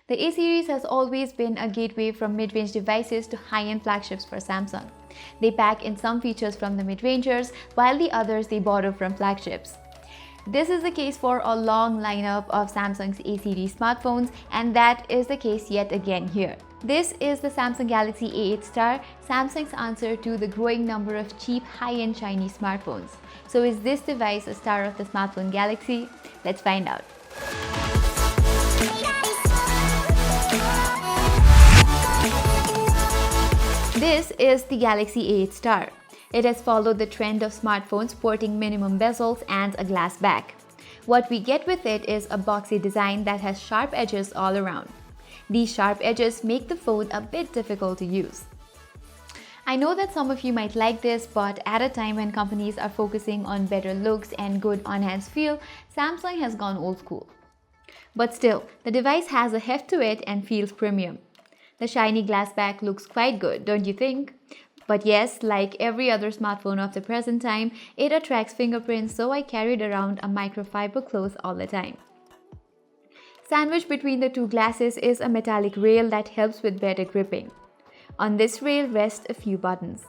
The A series has always been a gateway from mid-range devices to high-end flagships for Samsung. They pack in some features from the mid-rangers, while the others they borrow from flagships. This is the case for a long lineup of Samsung's A series smartphones, and that is the case yet again here. This is the Samsung Galaxy A8 Star, Samsung's answer to the growing number of cheap high-end Chinese smartphones. So is this device a star of the smartphone galaxy? Let's find out. This is the Galaxy A8 Star. It has followed the trend of smartphones sporting minimum bezels and a glass back. What we get with it is a boxy design that has sharp edges all around. These sharp edges make the phone a bit difficult to use. I know that some of you might like this, but at a time when companies are focusing on better looks and good on-hands feel, Samsung has gone old school. But still, the device has a heft to it and feels premium. The shiny glass back looks quite good, don't you think? But yes, like every other smartphone of the present time, it attracts fingerprints, so I carried around a microfiber cloth all the time. Sandwiched between the two glasses is a metallic rail that helps with better gripping. On this rail rest a few buttons.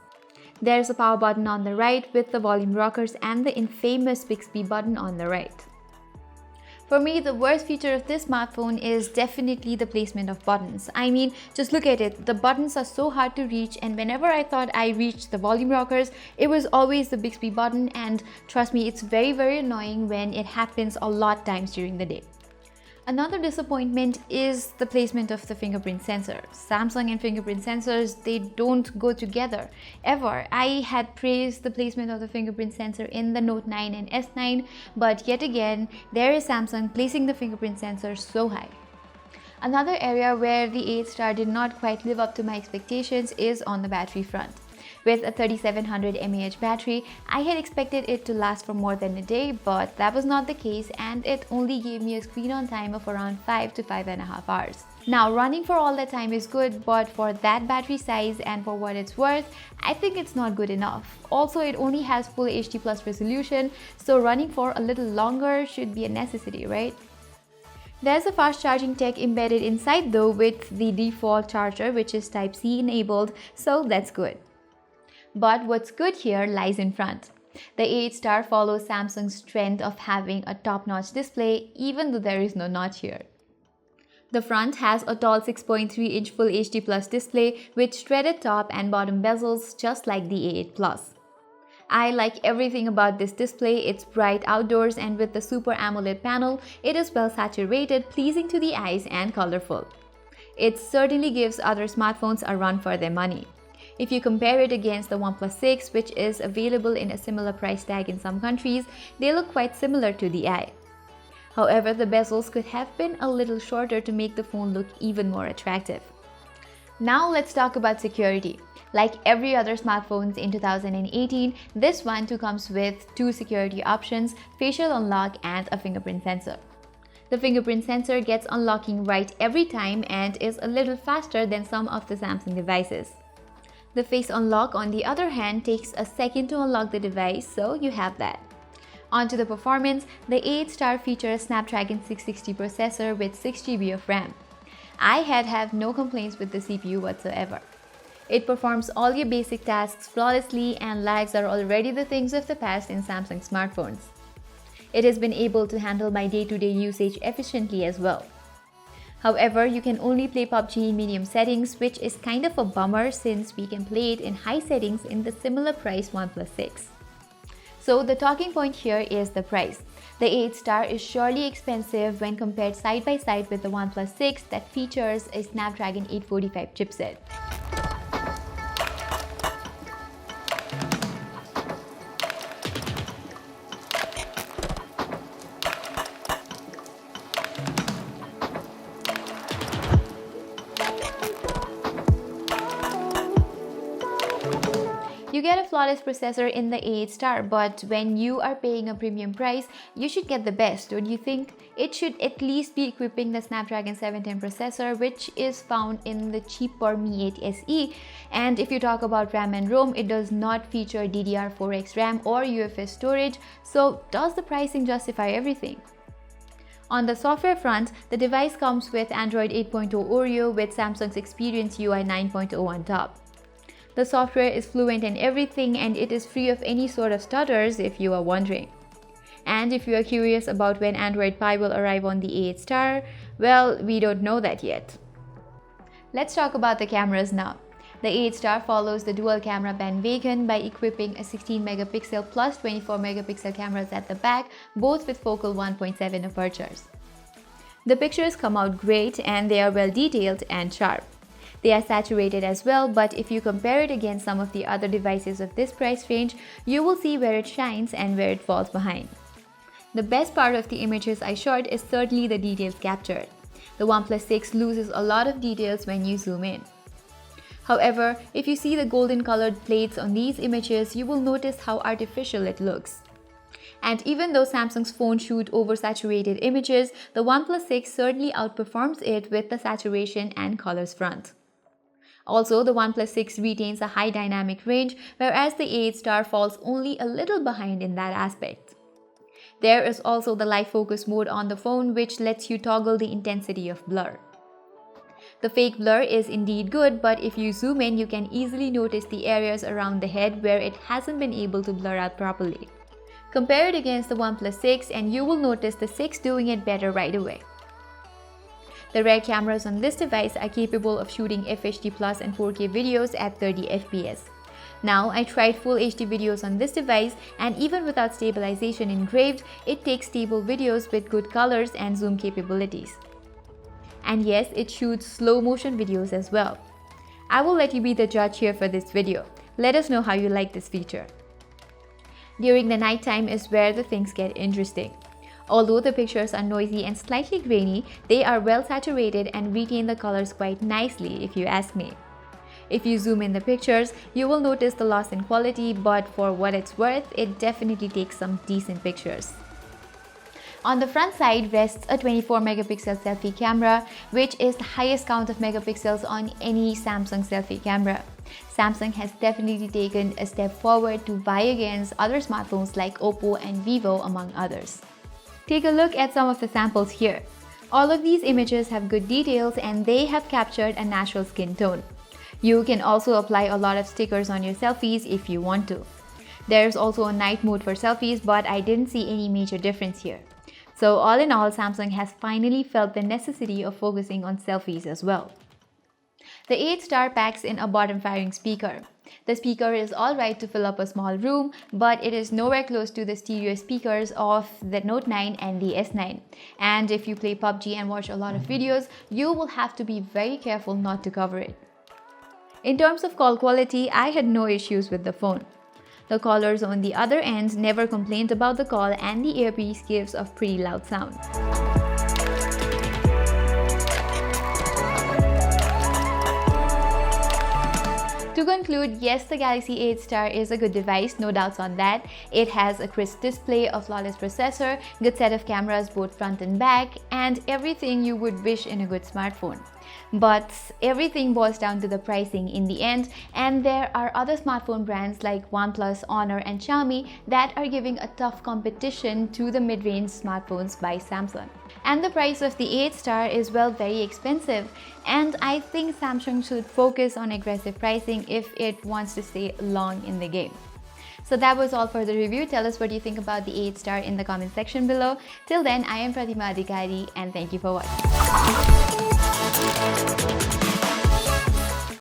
There's a power button on the right with the volume rockers and the infamous Bixby button on the right. For me, the worst feature of this smartphone is definitely the placement of buttons. I mean, just look at it. The buttons are so hard to reach, and whenever I thought I reached the volume rockers, it was always the Bixby button, and trust me, it's very annoying when it happens a lot times during the day. Another disappointment is the placement of the fingerprint sensor. Samsung and fingerprint sensors, they don't go together, ever. I had praised the placement of the fingerprint sensor in the Note 9 and S9, but yet again, there is Samsung placing the fingerprint sensor so high. Another area where the A8 Star did not quite live up to my expectations is on the battery front. With a 3700 mAh battery, I had expected it to last for more than a day, but that was not the case, and it only gave me a screen on time of around 5 to 5.5 hours. Now, running for all that time is good, but for that battery size and for what it's worth, I think it's not good enough. Also, it only has full HD+ resolution, so running for a little longer should be a necessity, right? There's a fast charging tech embedded inside though, with the default charger which is Type-C enabled, so that's good. But what's good here lies in front. The A8 Star follows Samsung's trend of having a top-notch display, even though there is no notch here. The front has a tall 6.3-inch Full HD+ display with shredded top and bottom bezels just like the A8 Plus. I like everything about this display. It's bright outdoors, and with the Super AMOLED panel, it is well saturated, pleasing to the eyes and colorful. It certainly gives other smartphones a run for their money. If you compare it against the OnePlus 6, which is available in a similar price tag in some countries, they look quite similar to the eye. However, the bezels could have been a little shorter to make the phone look even more attractive. Now let's talk about security. Like every other smartphones in 2018, this one too comes with two security options, facial unlock and a fingerprint sensor. The fingerprint sensor gets unlocking right every time and is a little faster than some of the Samsung devices. The face unlock, on the other hand, takes a second to unlock the device, so you have that. Onto the performance, the A8 Star features a Snapdragon 660 processor with 6GB of RAM. I have no complaints with the CPU whatsoever. It performs all your basic tasks flawlessly, and lags are already the things of the past in Samsung smartphones. It has been able to handle my day-to-day usage efficiently as well. However, you can only play PUBG in medium settings, which is kind of a bummer since we can play it in high settings in the similar price OnePlus 6. So the talking point here is the price. The A8 Star is surely expensive when compared side by side with the OnePlus 6 that features a Snapdragon 845 chipset. You get a flawless processor in the A8 Star, but when you are paying a premium price, you should get the best, don't you think? It should at least be equipping the Snapdragon 710 processor, which is found in the cheaper Mi A2 SE. And if you talk about RAM and ROM, it does not feature DDR4X RAM or UFS storage, so does the pricing justify everything? On the software front, the device comes with Android 8.0 Oreo with Samsung's Experience UI 9.0 on top. The software is fluent in everything and it is free of any sort of stutters if you are wondering. And if you are curious about when Android Pie will arrive on the A8 Star, well, we don't know that yet. Let's talk about the cameras now. The A8 Star follows the dual camera bandwagon by equipping a 16 megapixel plus 24 megapixel cameras at the back, both with focal 1.7 apertures. The pictures come out great and they are well detailed and sharp. They are saturated as well, but if you compare it against some of the other devices of this price range, you will see where it shines and where it falls behind. The best part of the images I shot is certainly the details captured. The OnePlus 6 loses a lot of details when you zoom in. However, if you see the golden colored plates on these images, you will notice how artificial it looks. And even though Samsung's phones shoot oversaturated images, the OnePlus 6 certainly outperforms it with the saturation and colors front. Also, the OnePlus 6 retains a high dynamic range, whereas the A8 Star falls only a little behind in that aspect. There is also the live focus mode on the phone, which lets you toggle the intensity of blur. The fake blur is indeed good, but if you zoom in, you can easily notice the areas around the head where it hasn't been able to blur out properly. Compare it against the OnePlus 6 and you will notice the 6 doing it better right away. The rear cameras on this device are capable of shooting FHD Plus and 4K videos at 30 fps. Now, I tried full HD videos on this device and even without stabilization engraved, it takes stable videos with good colors and zoom capabilities. And yes, it shoots slow motion videos as well. I will let you be the judge here for this video. Let us know how you like this feature. During the night time is where the things get interesting. Although the pictures are noisy and slightly grainy, they are well saturated and retain the colors quite nicely if you ask me. If you zoom in the pictures, you will notice the loss in quality, but for what it's worth, it definitely takes some decent pictures. On the front side rests a 24 megapixel selfie camera, which is the highest count of megapixels on any Samsung selfie camera. Samsung has definitely taken a step forward to vie against other smartphones like Oppo and Vivo, among others. Take a look at some of the samples here. All of these images have good details and they have captured a natural skin tone. You can also apply a lot of stickers on your selfies if you want to. There's also a night mode for selfies, but I didn't see any major difference here. So all in all, Samsung has finally felt the necessity of focusing on selfies as well. The A8 Star packs in a bottom-firing speaker. The speaker is alright to fill up a small room, but it is nowhere close to the stereo speakers of the Note 9 and the S9. And if you play PUBG and watch a lot of videos, you will have to be very careful not to cover it. In terms of call quality, I had no issues with the phone. The callers on the other end never complained about the call and the earpiece gives a pretty loud sound. To conclude, yes, the Galaxy A8 Star is a good device, no doubts on that. It has a crisp display, a flawless processor, good set of cameras both front and back, and everything you would wish in a good smartphone. But everything boils down to the pricing in the end, and there are other smartphone brands like OnePlus, Honor and Xiaomi that are giving a tough competition to the mid-range smartphones by Samsung. And the price of the A8 Star is, well, very expensive, and I think Samsung should focus on aggressive pricing if it wants to stay long in the game. So that was all for the review. Tell us what you think about the A8 Star in the comment section below. Till then, I am Pratima Adhikari and thank you for watching.